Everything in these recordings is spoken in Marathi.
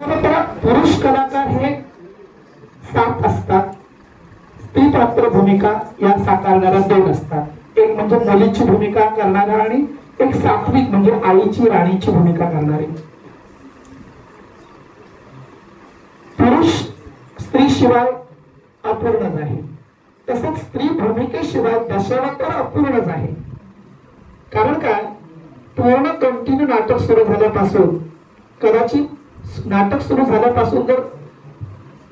पुरुष कलाकार हे 7 असतात. स्त्री पात्र भूमिका या साकारणाऱ्या 2 असतात. एक म्हणजे मुलीची भूमिका करणारा आणि एक सात्विक म्हणजे आईची राणीची भूमिका करणारी. पुरुष स्त्री शिवाय अपूर्णच आहे, तसंच स्त्री भूमिकेशिवाय दशावतार अपूर्णच आहे. कारण काय, पूर्ण कंटिन्यू नाटक सुरू झाल्यापासून कदाचित नाटक सुरू झाल्यापासून जर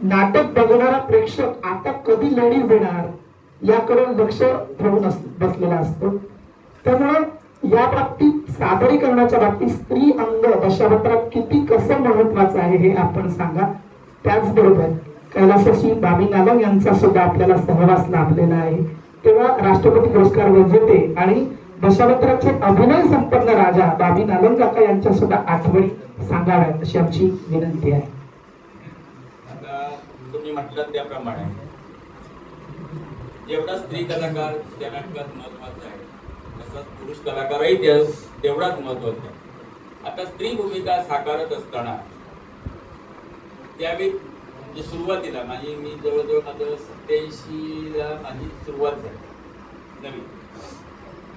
नाटक बघणारा प्रेक्षक आता कधी लेडीज येणार याकडे लक्ष ठेवून बसलेला असतो. त्यामुळे या बाबतीत सादरीकरणाच्या बाबतीत स्त्री अंग दशावतारात किती कसं महत्वाचं आहे हे आपण सांगा. त्याचबरोबर कैलासवासी बाबी नालंग यांचा सुद्धा आपल्याला सहवास लाभलेला आहे. तेव्हा राष्ट्रपती पुरस्कार विजेते आणि दशावताराचे अभिनय संपन्न राजा बाबी नालंग काका यांच्या सुद्धा आठवणी सांगाव्यात अशी आमची विनंती आहे. आता तुम्ही म्हटलं त्याप्रमाणे जेवढा स्त्री कलाकार त्या नाटकात महत्वाचा आहे तसंच पुरुष कलाकारही तेवढाच महत्वाचा आहे. आता स्त्री भूमिका साकारत असताना त्यावेळी म्हणजे सुरुवातीला मी जवळजवळ माझं 87ला माझी सुरुवात झाली नवीन.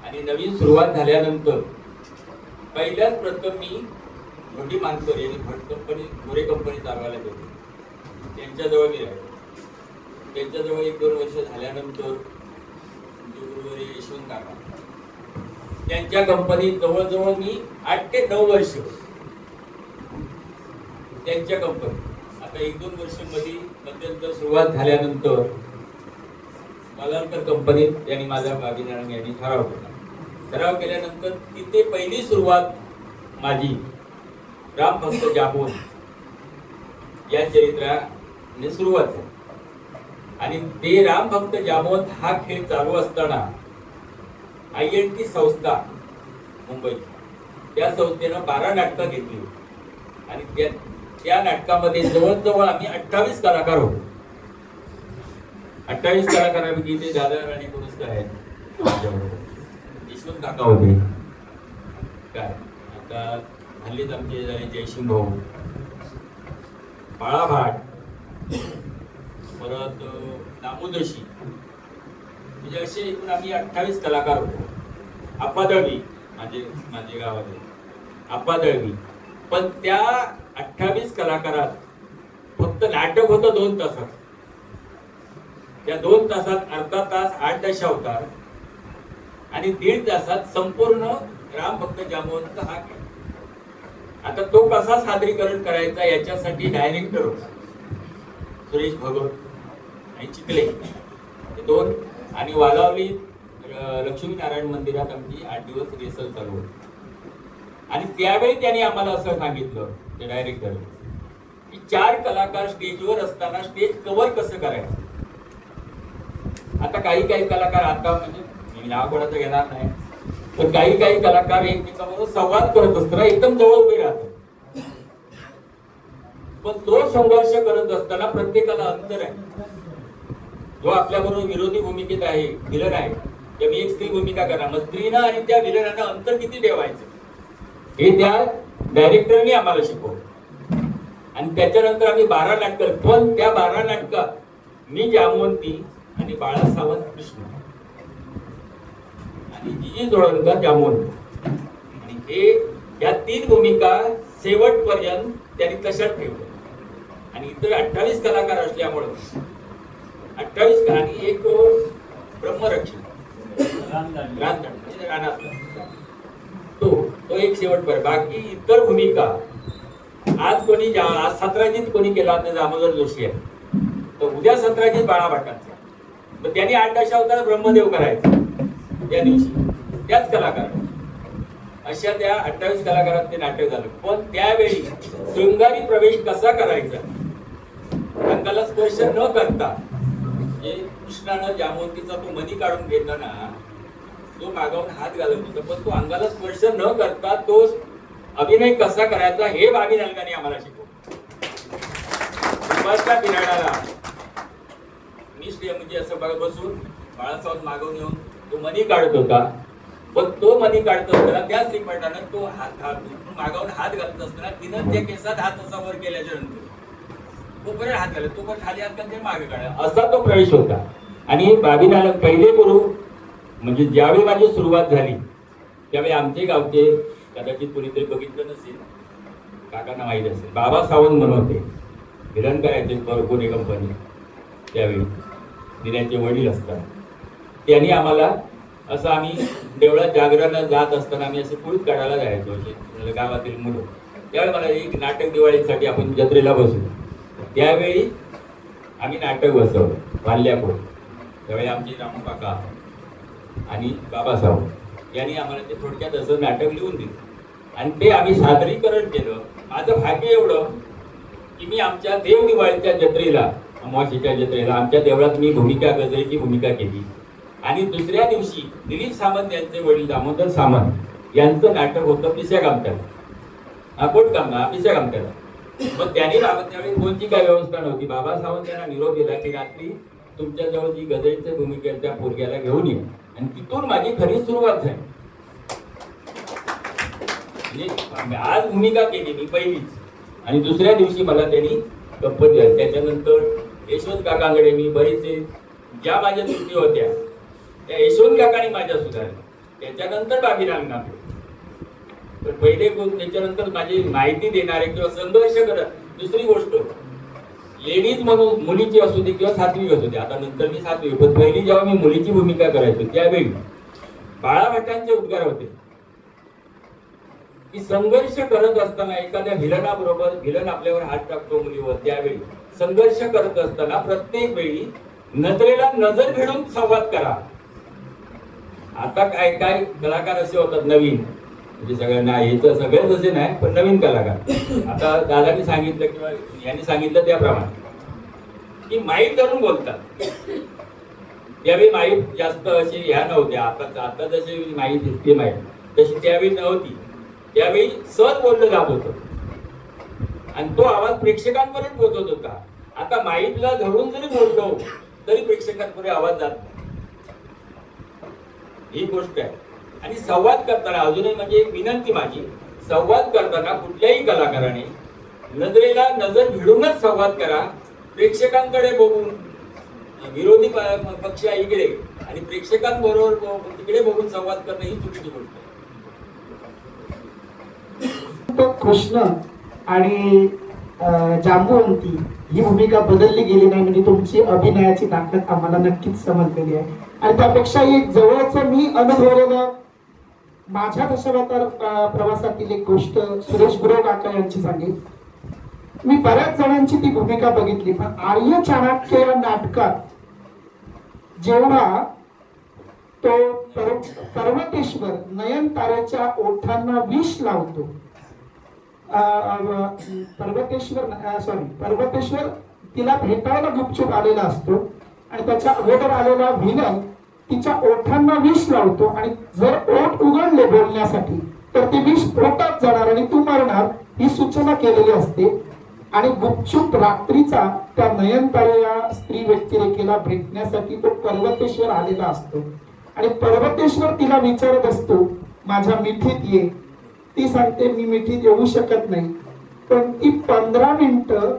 आणि नवीन सुरुवात झाल्यानंतर पहिल्याच प्रथम मी भटी मानकर यांनी भट कंपनी गोरे कंपनी चालवायला गेली. त्यांच्याजवळ मी राहिलो. त्यांच्याजवळ 1-2 वर्ष झाल्यानंतर गुरुवारी यशवंत काका त्यांच्या कंपनीत जवळजवळ मी 8 ते 9 वर्ष त्यांच्या कंपनीत. आता 1-2 वर्ष मध्यंतर सुरुवात झाल्यानंतर मलांकर कंपनीत त्यांनी माझा बाबी नालंग यांनी ठराव केल्यानंतर तिथे पहिली सुरुवात माझी राम भक्त जांबोन या चरित्राने सुरुवात झाली. आणि ते राम भक्त जांबोन हा खेळ चालू असताना INT संस्था मुंबईत त्या संस्थेनं 12 नाटकं घेतली आणि त्या नाटकामध्ये जवळजवळ आम्ही 28 कलाकार होतो. 28 कलाकारांपैकी ते दादा राणी पुरस्कार आहेत, यशवंत काका होते, काय आता हल्लीच आमचे जयसिंग भाऊ, बाळा भाट, परत दामोदरशी, म्हणजे असे एकूण आम्ही 28 कलाकार होतो. आप्पादळवी माझे गावात आप्पादळवी. पण त्या 28 कलाकारात फक्त नाटक होतं 2 तासात. त्या 2 तासात अर्धा तास 8 दशावतार आणि 1.5 तासात संपूर्ण राम भक्त जांबवंत हा खेळ. आता तो कसा सादरीकरण करायचा याच्यासाठी डायरेक्टर होता सुरेश भगत आणि चिखले हे 2. आणि वालावली लक्ष्मीनारायण मंदिरात आमची 8 दिवस रिहर्सल चालू होती. आणि त्यावेळी त्यांनी आम्हाला असं सांगितलं ते डायरेक्टर की 4 कलाकार स्टेजवर असताना स्टेज कव्हर कसं करायचं. आता काही कलाकार आता म्हणजे मी नाव कोणाचं घेणार नाही, पण काही कलाकार एकमेकांबरोबर संवाद करत असताना एकदम जवळ उभे राहतात. पण तो संघर्ष करत असताना प्रत्येकाला अंतर आहे. जो आपल्याबरोबर विरोधी भूमिकेत आहे, विलन आहे, तर मी एक स्त्री भूमिका करणार, मग स्त्रीनं आणि त्या विलनानं अंतर किती ठेवायचं हे त्या डायरेक्टरने आम्हाला शिकवलं. आणि त्याच्यानंतर आम्ही 12 नाटकं, पण त्या 12 नाटकात मी जामवंती आणि बाळा सावंत कृष्ण आणि जीजी जोळणकर जामवंत, आणि हे या 3 भूमिका शेवटपर्यंत त्यांनी तशाच ठेवल्या. आणि इतर 28 कलाकार असल्यामुळे 28 आणि एक ब्रह्मरक्षक तो एक शेवटपर्यंत. बाकी इतर भूमिका आज 17जीत कोणी केला तर दामोदर जोशी आहे, तर उद्या 17जीत बाळा भाटांचा, तर त्यांनी 8 दशावतार ब्रह्मदेव करायचा त्या दिवशी त्याच कलाकार. अशा त्या 28 कलाकारात ते नाटक झालं. पण त्यावेळी शृंगारी प्रवेश कसा करायचा, अंगाला स्पर्श न करता, म्हणजे कृष्णानं जामवंतीचा तो मणी काढून घेताना तो मागावून हात घालत होता, पण तो अंगाला स्पर्श न करता तो अभिनय कसा करायचा हे बाबी नालंगाने आम्हाला शिकवलं. दुपारच्या पिराडाला मी म्हणजे असं बघत बसून बाळासाहेब मागवून येऊन तो मणी काढत होता. पण तो मनी काढत असताना त्या श्रीमंतानं तो हात मागावून हात घालत असताना तिनं त्या केसात हात असा वर केल्याच्या नंतर तो परत हात घालत, तो पण खाली हात घालून मागे काढला, असा तो प्रवेश होता. आणि बाबीनाला पहिले गुरु म्हणजे ज्यावेळी माझी सुरुवात झाली त्यावेळी आमचे गावचे, कदाचित कोणीतरी बघितलं नसेल, काकांना माहीत असेल, बाबा सावंत म्हणून होते, विलन करायचे पुणे कंपनी, त्यावेळी दिन्याचे वडील असतात. त्यांनी आम्हाला असं, आम्ही देवळात जागरणाला जात असताना आम्ही असे पुळीत काढायला जायचो, असे गावातील मुलं. त्यावेळी मला एक नाटक दिवाळीसाठी आपण जत्रेला बसू, त्यावेळी आम्ही नाटक बसवलं वाल्यापूर. त्यावेळी आमचे रामू काका आणि बाबा सावंत यांनी आम्हाला ते थोडक्यात असं नाटक लिहून दिलं आणि ते आम्ही सादरीकरण केलं. माझं भाग्य एवढं की मी आमच्या देव दिवाळीच्या जत्रेला, अमावास्येच्या जत्रेला आमच्या देवळात मी भूमिका, गजरेची भूमिका केली. आणि दुसऱ्या दिवशी दिलीप सामंत यांचे वडील दामोदर सामंत यांचं नाटक होतं पिस्या कामत्याला, कोटकामना पिस्या कामत्याला. मग त्यांनी त्यावेळी कोणती काय व्यवस्था नव्हती. बाबा सावंत यांना निरोप दिला की रात्री तुमच्याजवळ जी गजरेच्या भूमिकेच्या पोरग्याला घेऊन ये. आणि तिथून माझी खरी सुरुवात झाली. म्हणजे आज भूमिका केली मी पहिलीच, आणि दुसऱ्या दिवशी मला त्यांनी गप्पत दिला. त्याच्यानंतर यशवंत काकांकडे मी बरेचसे ज्या माझ्या त्रुटी होत्या त्या यशवंत काकांनी माझ्या सुधारल्या. त्याच्यानंतर बाबीराम तर पहिले त्याच्यानंतर माझी माहिती देणारे किंवा संघर्ष करत. दुसरी गोष्ट, लेडीज म्हणून मुलीची असू दे किंवा सात्विक असू दे, आता नंतर मी सात्विक, पण पहिली जेव्हा मी मुलीची भूमिका करायचो त्यावेळी बाळाभटांचे उद्गार होते की संघर्ष करत असताना एखाद्या व्हिलनाबरोबर, व्हिलन आपल्यावर हात टाकतो मुलीवर, त्यावेळी संघर्ष करत असताना प्रत्येक वेळी नजरेला नजर भिडून संवाद करा. आता काय काय कलाकार असे होतात नवीन, म्हणजे सगळ्यांना याचं सगळेच असे नाही, पण नवीन कलाकार. आता दादानी सांगितलं किंवा यांनी सांगितलं त्याप्रमाणे की माईक धरून बोलतात. त्यावेळी माईक जास्त अशी ह्या नव्हत्या, आता जशी माईक सिस्टीम आहे तशी त्यावेळी नव्हती. त्यावेळी सहज बोललं जात होतं आणि तो आवाज प्रेक्षकांपर्यंत पोहोचत होता. आता माईकला धरून जरी बोलतो तरी प्रेक्षकांपर्यंत आवाज जात नाही, ही गोष्ट आहे. आणि संवाद करताना अजूनही म्हणजे एक विनंती माझी, संवाद करताना कुठल्याही कलाकाराने नजरेला नजर भिडूनच संवाद करा. प्रेक्षकांकडे बघून, विरोधी पक्ष इकडे आणि प्रेक्षकांबरोबर तिकडे बघून संवाद करणं ही चुकीची गोष्ट आहे. कृष्ण आणि जांबुवंती ही भूमिका बदलली गेली नाही, म्हणजे तुमची अभिनयाची ताकद आम्हाला नक्कीच समजलेली आहे. आणि त्यापेक्षा एक जवळचं मी अनुभवलेलं माझ्या दशावतार प्रवासातील एक गोष्ट सुरेश गुरव काका यांची सांगेल. मी बऱ्याच जणांची ती भूमिका बघितली, पण आर्य चाणक्य या नाटकात जेव्हा तो पर्वतेश्वर नयनतारेच्या ओठांना विष लावतो, पर्वतेश्वर तिला भेटायला गुपचूप आलेला असतो आणि त्याच्या अगोदर आलेला व्हिलन तिच्या ओठांना विष लावतो आणि जर ओठ उघडले बोलण्यासाठी तर ते विष पोटात जाणार आणि तू मरणार ही सूचना केलेली असते. आणि गुपचूप रात्रीचा त्या नयनतारे या स्त्री व्यक्तिरेखेला भेटण्यासाठी तो पर्वतेश्वर आलेला असतो आणि पर्वतेश्वर तिला विचारत असतो, माझ्या मिठीत ये. ती सांगते, मी मिठीत येऊ शकत नाही. पण ती 15 मिनिटं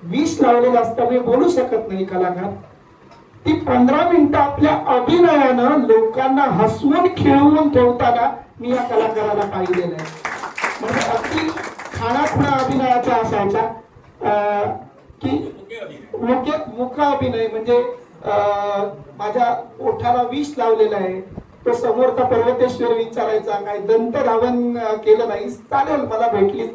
विष लावलेलं असताना बोलू शकत नाही कलाकार. ती 15 मिनिटं आपल्या अभिनयानं लोकांना हसवून खेळवून ठेवताना मी या कलाकाराला पाहिलेलं आहे. म्हणजे अगदी खाणाखुणा अभिनयाचा असायचा की मुख अभिनय, म्हणजे माझ्या ओठाला विष लावलेला आहे. तो समोरचा पर्वतेश्वर विचारायचा, काय दंत धावन केलं नाही, चालेल मला भेटलीच